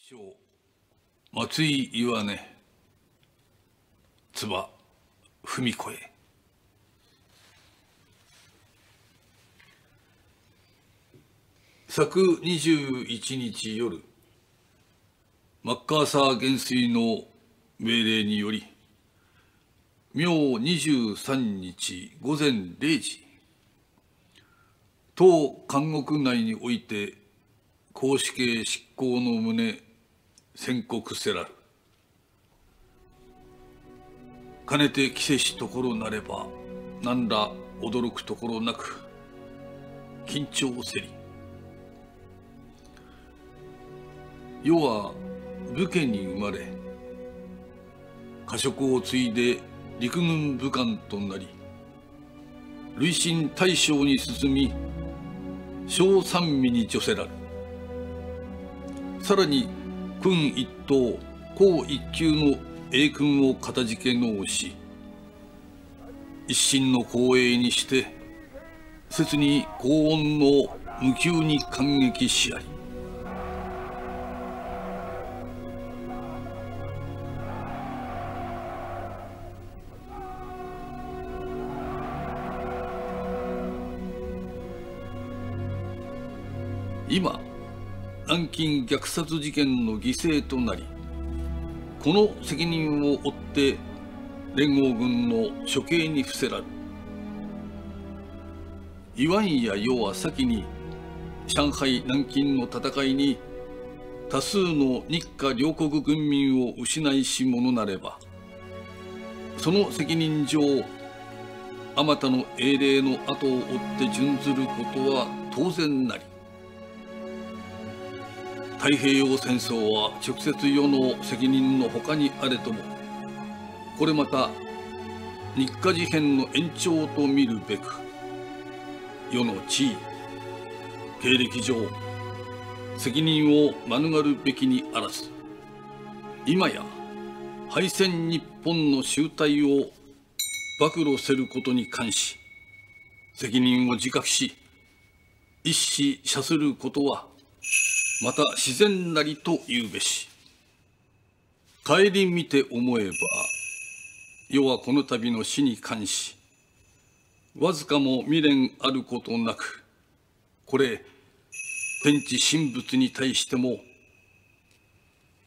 小松井岩根唾文子へ。昨21日夜、マッカーサー元帥の命令により、明23日午前0時、当監獄内において公死刑執行の旨宣告せらる。かねて着せしところなれば何ら驚くところなく緊張せり。世は武家に生まれ、家職を継いで陸軍武官となり、累進大将に進み小三味に叙せらる。さらに軍一等甲一級の栄勲をかたじけのうし、一心の光栄にして切に高温の無給に感激しあり。今、南京虐殺事件の犠牲となり、この責任を負って連合軍の処刑に付せらる。イワンや世は先に上海南京の戦いに多数の日華両国軍民を失いし者なれば、その責任上あまたの英霊の後を追って準ずることは当然なり、太平洋戦争は直接世の責任の他にあれとも、これまた日華事変の延長と見るべく、世の地位経歴上責任を免るべきにあらず、今や敗戦日本の醜態を暴露せることに関し、責任を自覚し一死謝することはまた自然なりと言うべし。顧みて思えば、世はこの度の死に関し、わずかも未練あることなく、これ天地神仏に対しても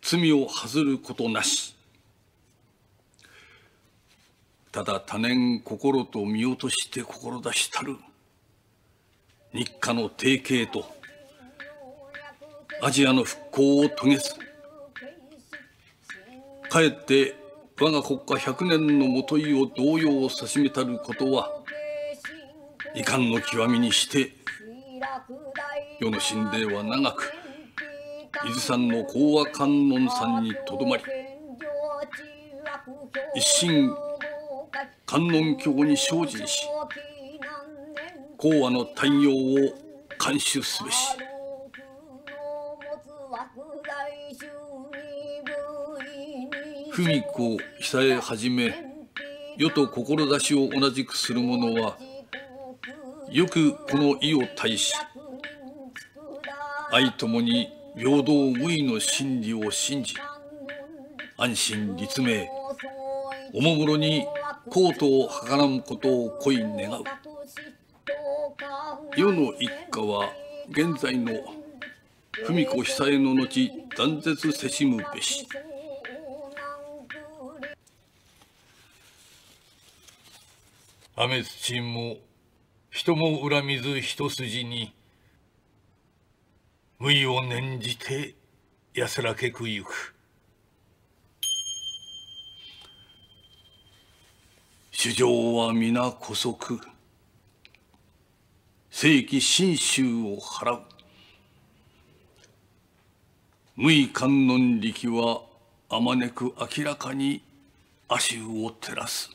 罪を恥ずることなし。ただ多年心と見落として志したる日華の提携とアジアの復興を遂げず、かえって我が国家100年のもといを動揺さしめたることは、遺憾の極みにして世の神霊は長く伊豆山の講和観音さんにとどまり、一心観音教に精進し、講和の大業を監守すべし。文子久江はじめ、世と志を同じくする者は、よくこの意を対し、愛ともに平等無為の真理を信じ、安心立命、おもむろに公徒を計らむことを恋願う。世の一家は現在の文子久江の後断絶せしむべし。雨土も人も恨みず一筋に、無為を念じて安らけくゆく。主情は皆姑息、正規信州を払う。無為観音力はあまねく明らかに足を照らす。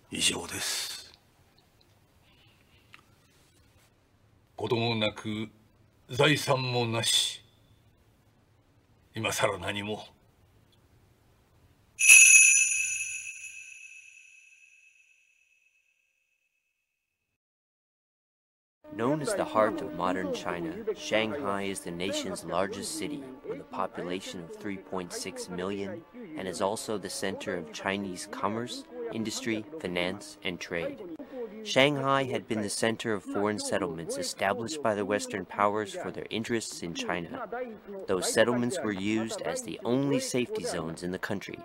以上です。子供なく財産もなし、今さら何も。Known as the heart of modern China, Shanghai is the nation's largest city with a population of 3.6 million and is also the center of Chinese commerce, industry, finance, and trade. Shanghai had been the center of foreign settlements established by the Western powers for their interests in China. Those settlements were used as the only safety zones in the country,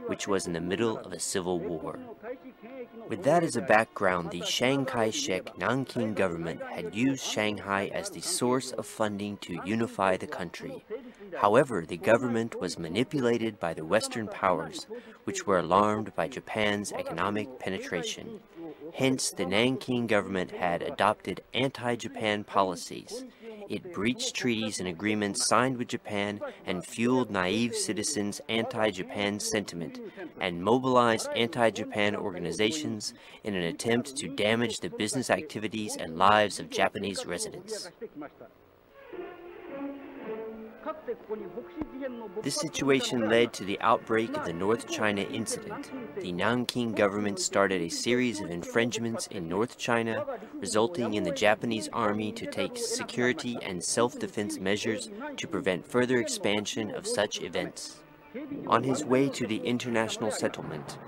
which was in the middle of a civil war. With that as a background, the Chiang Kai-shek Nanking government had used Shanghai as the source of funding to unify the country. However, the government was manipulated by the Western powers, which were alarmed by Japan's economic penetration. Hence, the Nanking government had adopted anti-Japan policies. It breached treaties and agreements signed with Japan and fueled naive citizens' anti-Japan sentiment and mobilized anti-Japan organizations in an attempt to damage the business activities and lives of Japanese residents. This situation led to the outbreak of the North China Incident. The Nanking government started a series of infringements in North China, resulting in the Japanese army to take security and self-defense measures to prevent further expansion of such events. On his way to the international settlement,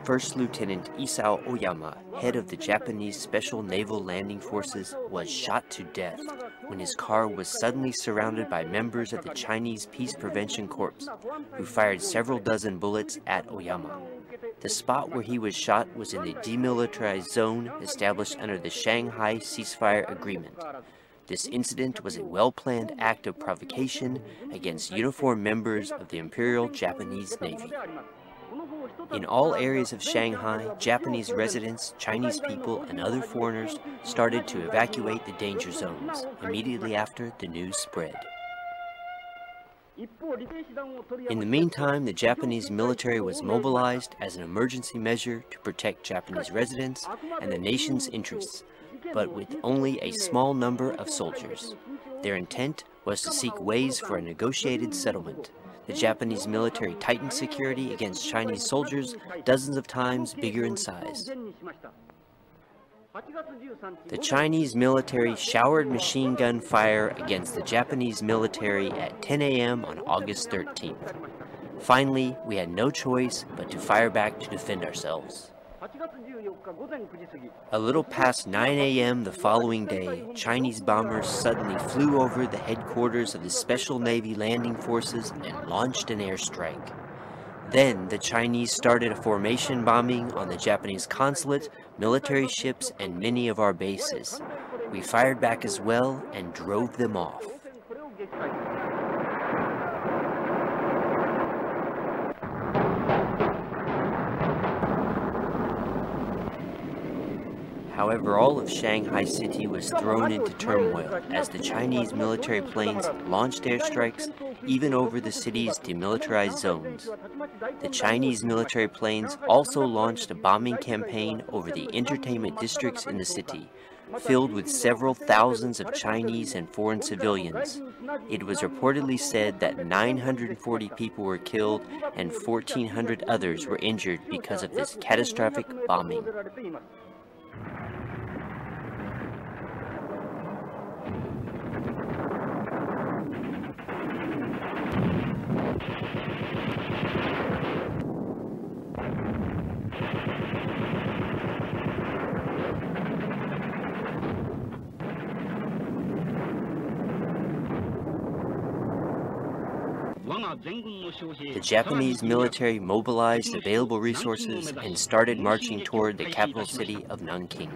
First Lieutenant Isao Oyama, head of the Japanese Special Naval Landing Forces, was shot to death when his car was suddenly surrounded by members of the Chinese Peace Prevention Corps, who fired several dozen bullets at Oyama. The spot where he was shot was in the demilitarized zone established under the Shanghai Ceasefire Agreement. This incident was a well-planned act of provocation against uniformed members of the Imperial Japanese Navy. In all areas of Shanghai, Japanese residents, Chinese people, and other foreigners started to evacuate the danger zones immediately after the news spread. In the meantime, the Japanese military was mobilized as an emergency measure to protect Japanese residents and the nation's interests, but with only a small number of soldiers. Their intent was to seek ways for a negotiated settlement. The Japanese military tightened security against Chinese soldiers dozens of times bigger in size. The Chinese military showered machine gun fire against the Japanese military at 10 a.m. on August 13th. Finally, we had no choice but to fire back to defend ourselves. A little past 9 a.m. the following day, Chinese bombers suddenly flew over the headquarters of the Special Navy Landing Forces and launched an airstrike. Then the Chinese started a formation bombing on the Japanese consulate, military ships, and many of our bases. We fired back as well and drove them off. However, all of Shanghai City was thrown into turmoil as the Chinese military planes launched airstrikes even over the city's demilitarized zones. The Chinese military planes also launched a bombing campaign over the entertainment districts in the city, filled with several thousands of Chinese and foreign civilians. It was reportedly said that 940 people were killed and 1,400 others were injured because of this catastrophic bombing. The Japanese military mobilized available resources and started marching toward the capital city of Nanking.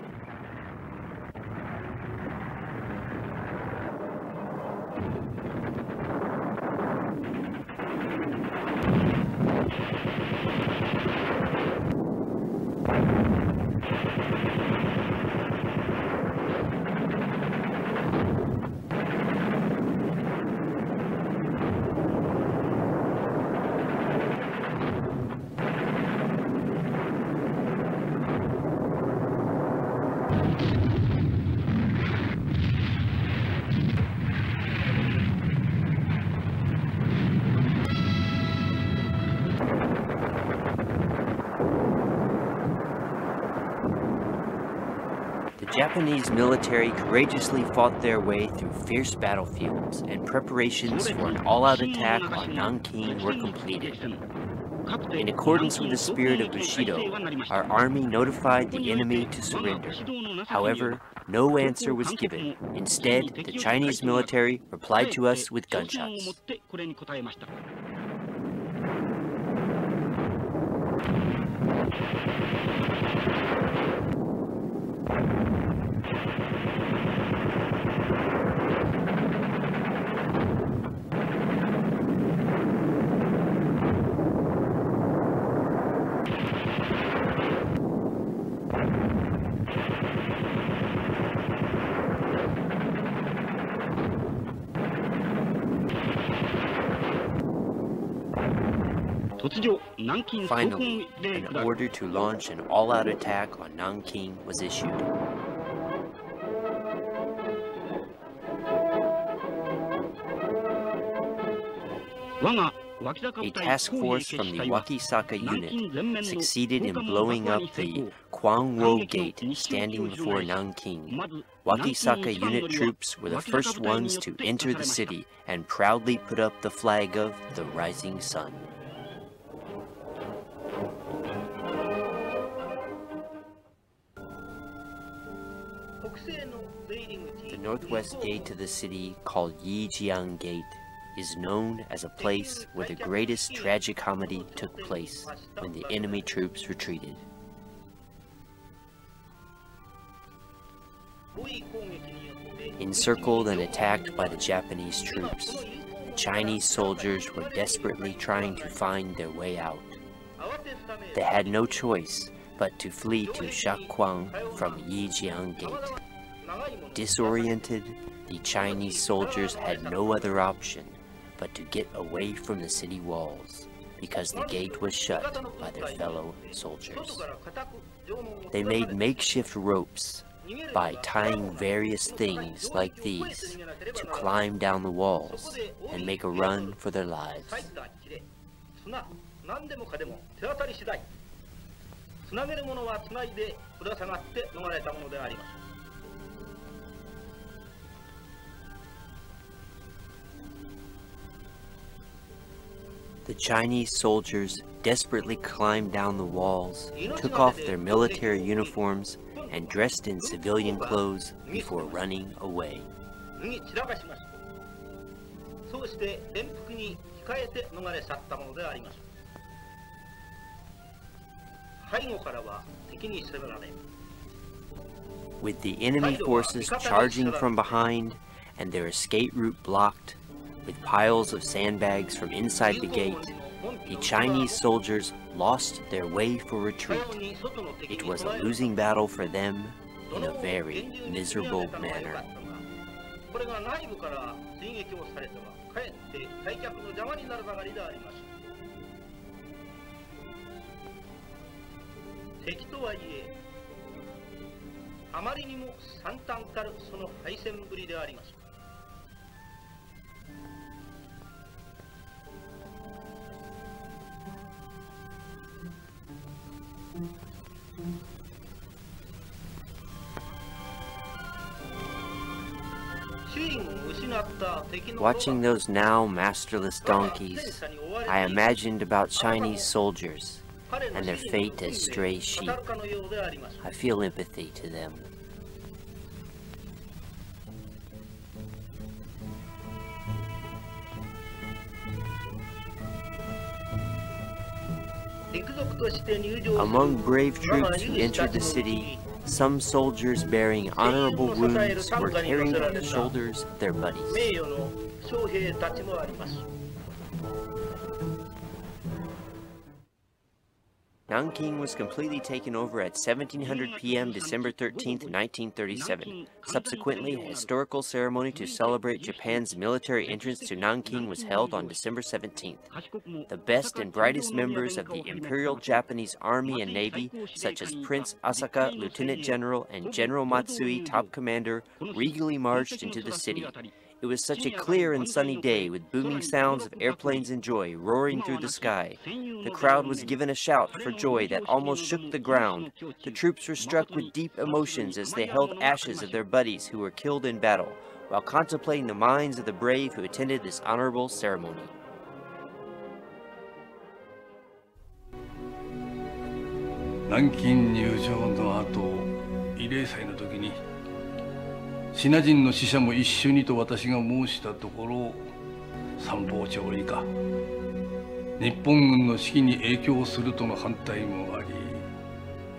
Japanese military courageously fought their way through fierce battlefields, and preparations for an all-out attack on Nanking were completed. In accordance with the spirit of Bushido, our army notified the enemy to surrender. However, no answer was given. Instead, the Chinese military replied to us with gunshots. Finally, an order to launch an all-out attack on Nanking was issued. A task force from the Wakisaka unit succeeded in blowing up the Kwangwo Gate standing before Nanking. Wakisaka unit troops were the first ones to enter the city and proudly put up the flag of the rising sun. The northwest gate to the city, called Yijiang Gate, is known as a place where the greatest tragicomedy took place when the enemy troops retreated. Encircled and attacked by the Japanese troops, the Chinese soldiers were desperately trying to find their way out. They had no choice but to flee to Shakwang from Yijiang Gate. Disoriented, the Chinese soldiers had no other option but to get away from the city walls, because the gate was shut by their fellow soldiers. They made makeshift ropes by tying various things like these to climb down the walls and make a run for their lives. The Chinese soldiers desperately climbed down the walls, took off their military uniforms, and dressed in civilian clothes before running away. With the enemy forces charging from behind and their escape route blocked, with piles of sandbags from inside the gate, the Chinese soldiers lost their way for retreat. It was a losing battle for them in a very miserable manner. Watching those now masterless donkeys, I imagined about Chinese soldiers and their fate as stray sheep. I feel empathy to them. Among brave troops who entered the city, some soldiers bearing honorable wounds were carried on the shoulders of their buddies. Nanking was completely taken over at 1700 p.m. December 13, 1937. Subsequently, a historical ceremony to celebrate Japan's military entrance to Nanking was held on December 17th. The best and brightest members of the Imperial Japanese Army and Navy, such as Prince Asaka, Lieutenant General, and General Matsui, top commander, regally marched into the city. It was such a clear and sunny day with booming sounds of airplanes and joy roaring through the sky. The crowd was given a shout for joy that almost shook the ground. The troops were struck with deep emotions as they held ashes of their buddies who were killed in battle, while contemplating the minds of the brave who attended this honorable ceremony. Nanking入城の後、慰霊祭の時にシナ人の死者も一緒にと私が申したところ、参謀長以下日本軍の指揮に影響するとの反対もあり、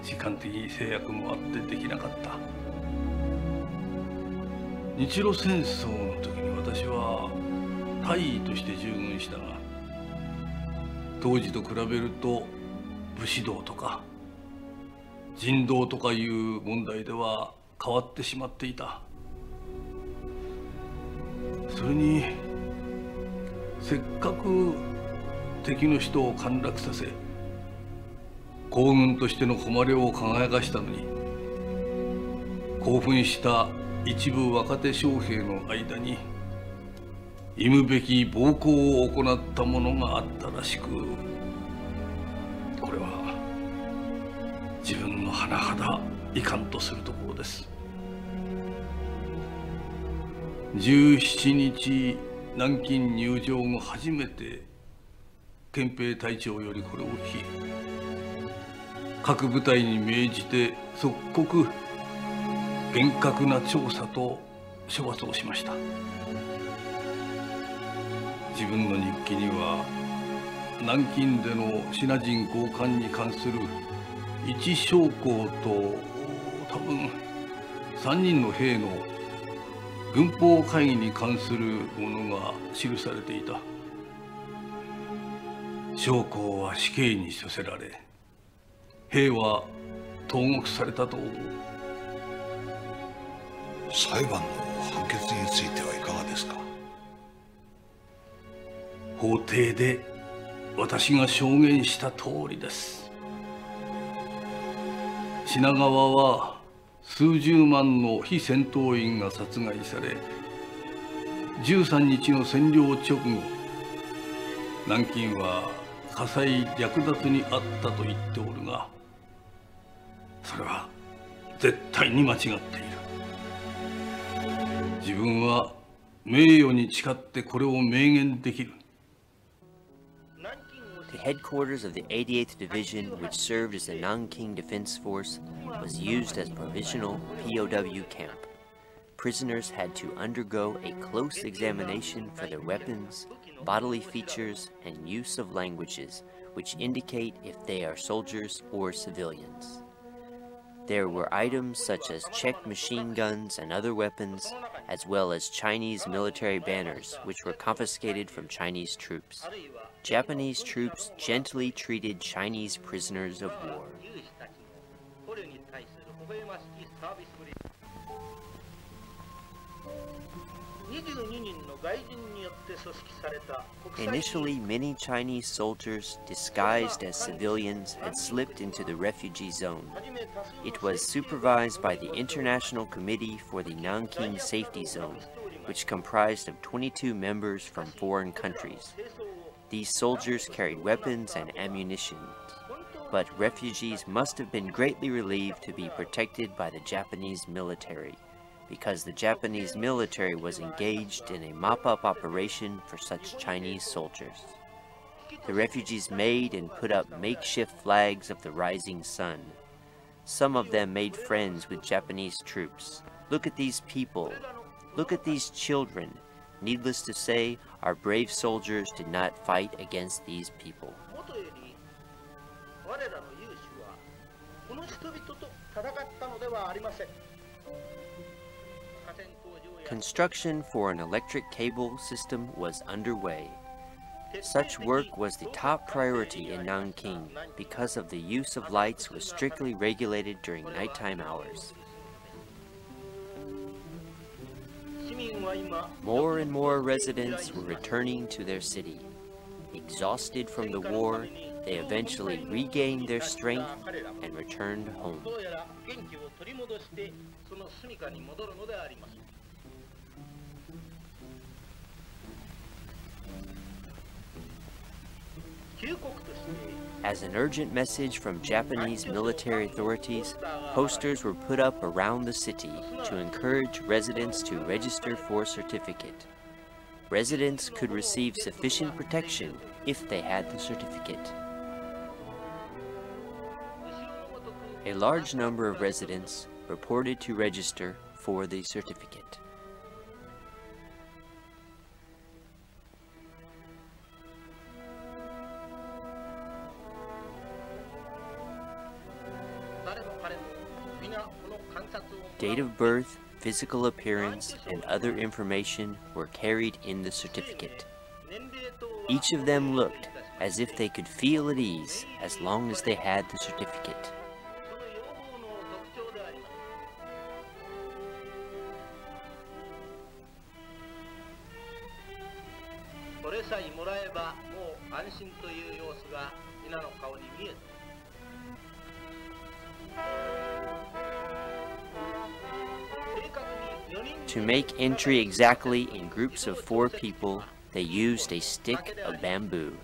時間的制約もあってできなかった。日露戦争の時に私は大尉として従軍したが、当時と比べると武士道とか人道とかいう問題では変わってしまっていた。それにせっかく敵の人を陥落させ皇軍としての誉れを輝かしたのに、興奮した一部若手将兵の間に忌むべき暴行を行ったものがあったらしく、これは自分の甚だ遺憾とするところです。17日南京入城後初めて憲兵隊長よりこれを聞き、各部隊に命じて即刻厳格な調査と処罰をしました。自分の日記には南京でのシナ人強姦に関する一将校と多分3人の兵の軍法会議に関するものが記されていた。将校は死刑に処せられ、兵は投獄されたと思う。裁判の判決についてはいかがですか？法廷で私が証言した通りです。品川は数十万の非戦闘員が殺害され、13日の占領直後、南京は火災略奪にあったと言っておるが、それは絶対に間違っている。自分は名誉に誓ってこれを明言できる。The headquarters of the 88th Division, which served as the Nanking Defense Force, was used as provisional POW camp. Prisoners had to undergo a close examination for their weapons, bodily features, and use of languages, which indicate if they are soldiers or civilians. There were items such as Czech machine guns and other weapons, as well as Chinese military banners, which were confiscated from Chinese troops. Japanese troops gently treated Chinese prisoners of war. Initially, many Chinese soldiers, disguised as civilians, had slipped into the refugee zone. It was supervised by the International Committee for the Nanking Safety Zone, which comprised of 22 members from foreign countries. These soldiers carried weapons and ammunition, but refugees must have been greatly relieved to be protected by the Japanese military, because the Japanese military was engaged in a mop-up operation for such Chinese soldiers. The refugees made and put up makeshift flags of the rising sun. Some of them made friends with Japanese troops. Look at these people. Look at these children. Needless to say, our brave soldiers did not fight against these people. Construction for an electric cable system was underway. Such work was the top priority in Nanking because of the use of lights was strictly regulated during nighttime hours. More and more residents were returning to their city. Exhausted from the war, they eventually regained their strength and returned home. As an urgent message from Japanese military authorities, posters were put up around the city to encourage residents to register for a certificate. Residents could receive sufficient protection if they had the certificate. A large number of residents reported to register for the certificate. Date of birth, physical appearance, and other information were carried in the certificate. Each of them looked as if they could feel at ease as long as they had the certificate. To make entry exactly in groups of 4 people, they used a stick of bamboo.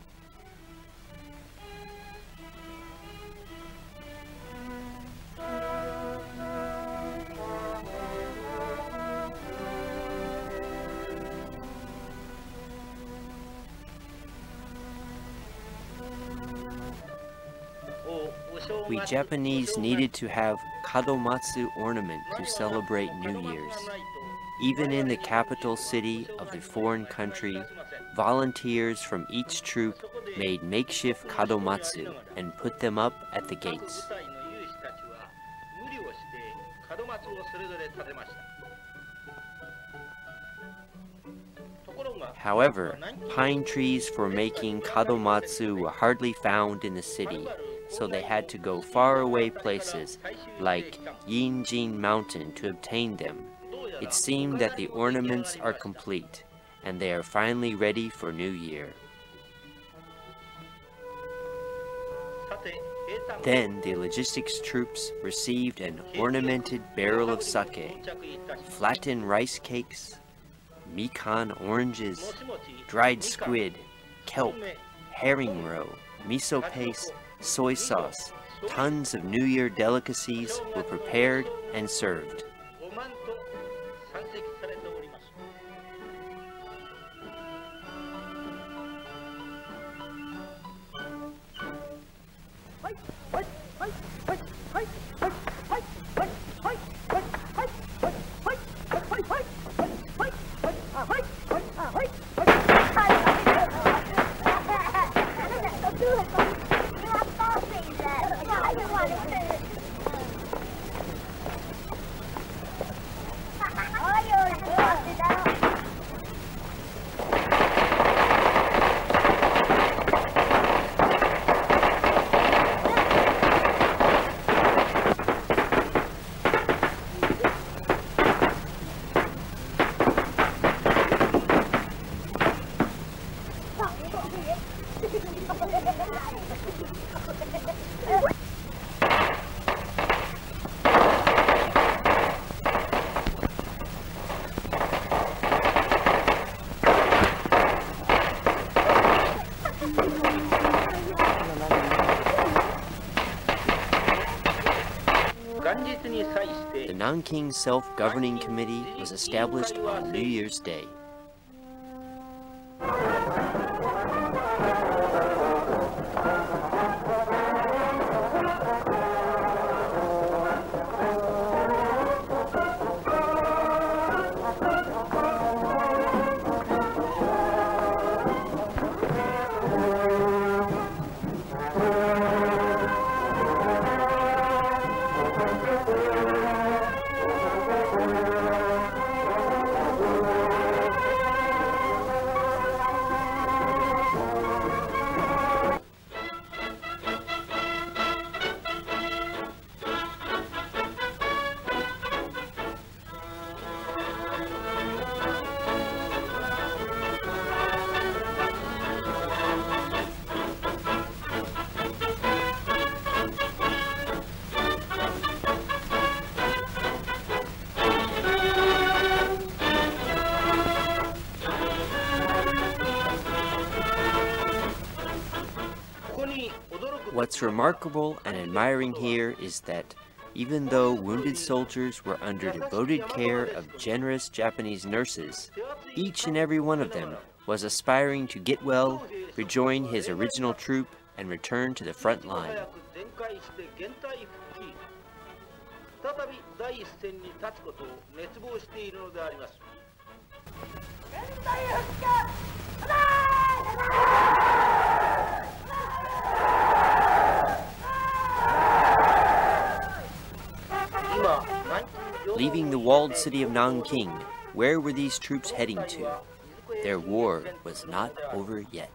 We Japanese needed to have kadomatsu ornament to celebrate New Year's. Even in the capital city of the foreign country, volunteers from each troop made makeshift kadomatsu and put them up at the gates. However, pine trees for making kadomatsu were hardly found in the city, so they had to go faraway places like Nanjing Mountain to obtain them. It seemed that the ornaments are complete, and they are finally ready for New Year. Then the logistics troops received an ornamented barrel of sake, flattened rice cakes, mikan oranges, dried squid, kelp, herring roe, miso paste, soy sauce. Tons of New Year delicacies were prepared and served. The Nanking Self-Governing Committee was established on New Year's Day. What's remarkable and admiring here is that even though wounded soldiers were under devoted care of generous Japanese nurses, each and every one of them was aspiring to get well, rejoin his original troop, and return to the front line. Leaving the walled city of Nanking, where were these troops heading to? Their war was not over yet.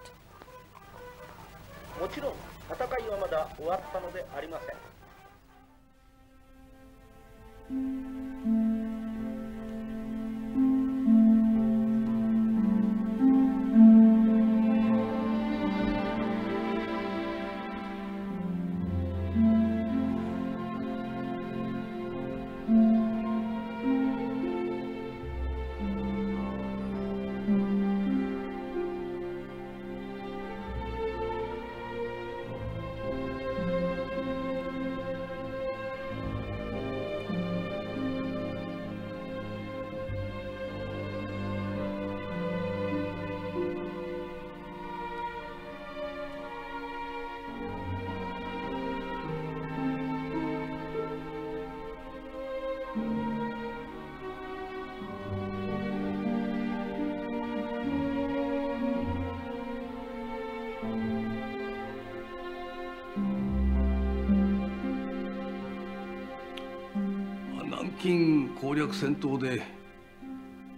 南京攻略戦闘で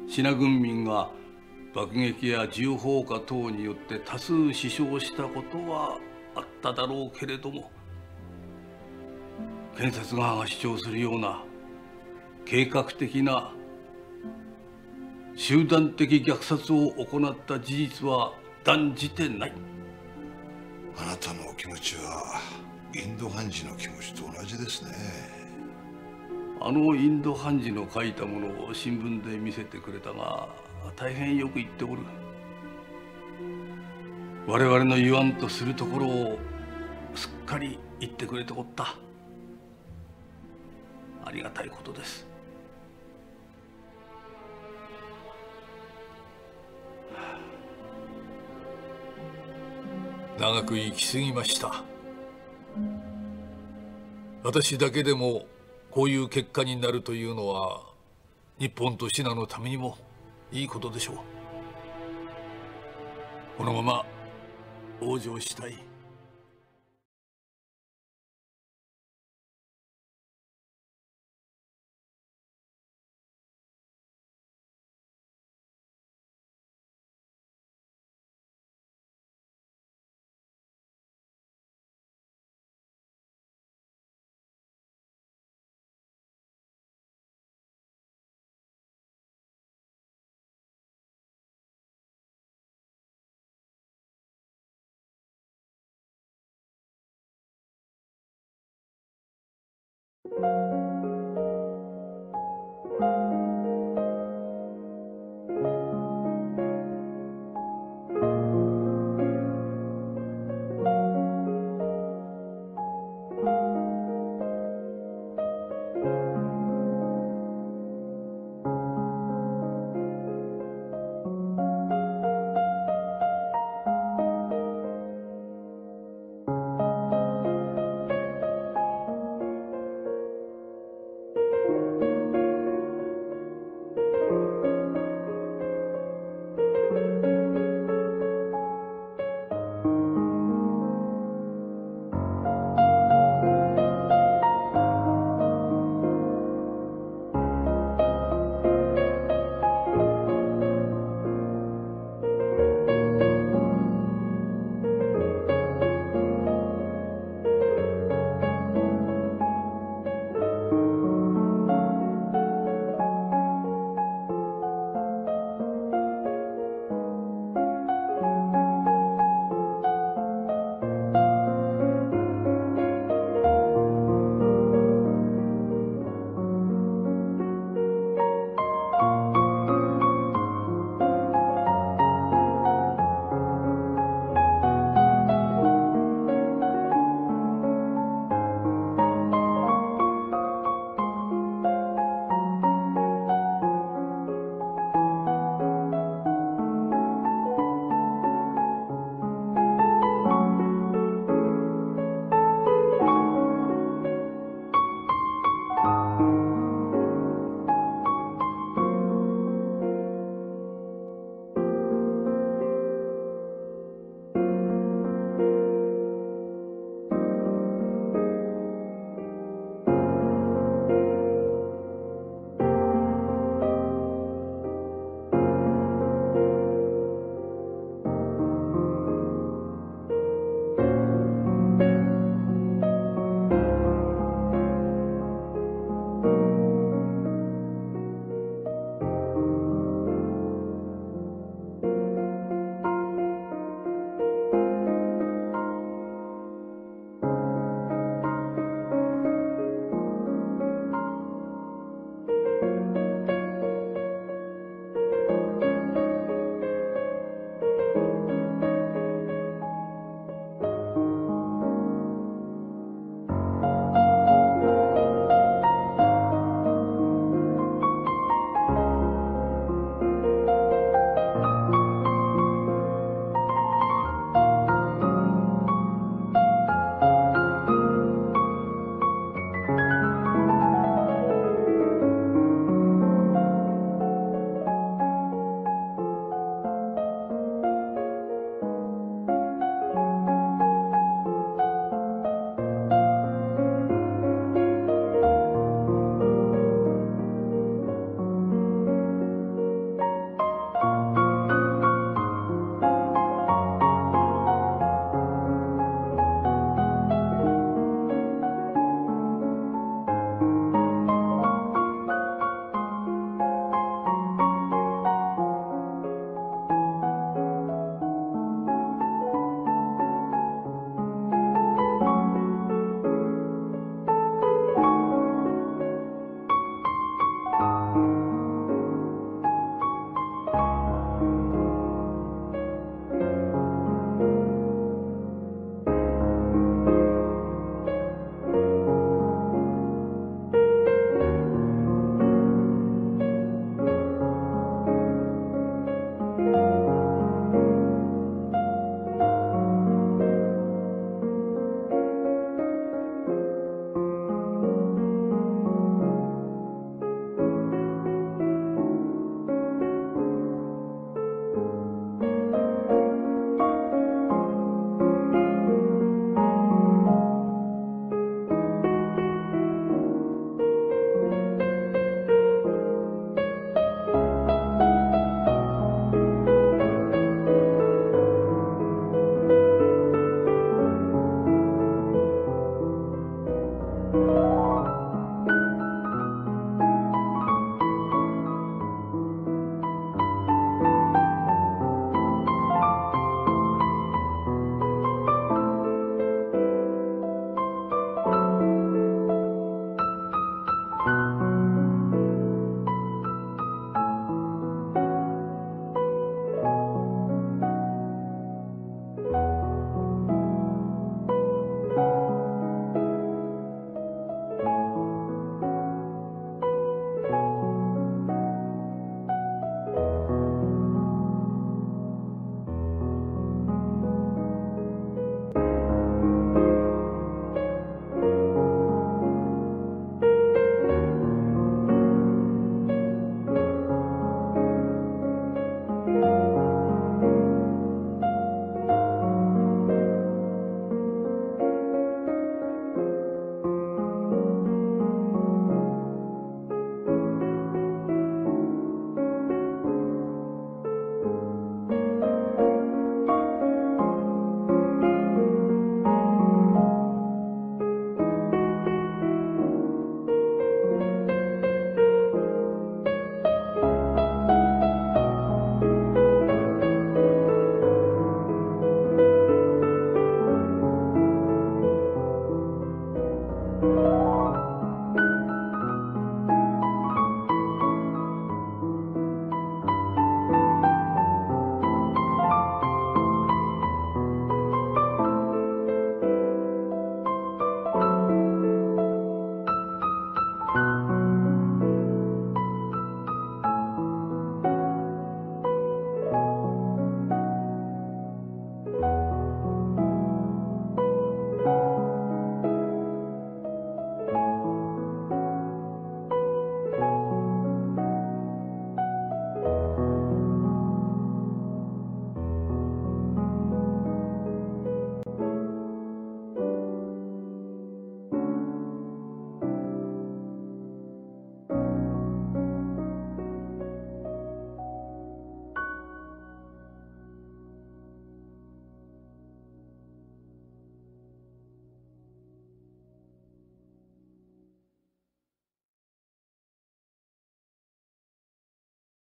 シナ軍民が爆撃や銃砲火等によって多数死傷したことはあっただろうけれども、検察側が主張するような計画的な集団的虐殺を行った事実は断じてない。あなたのお気持ちはインド判事の気持ちと同じですね。あのインド判事の書いたものを新聞で見せてくれたが、大変よく言っておる。我々の言わんとするところをすっかり言ってくれておった。ありがたいことです。長く生き過ぎました。私だけでもこういう結果になるというのは日本とシナのためにもいいことでしょう。このまま往生したい。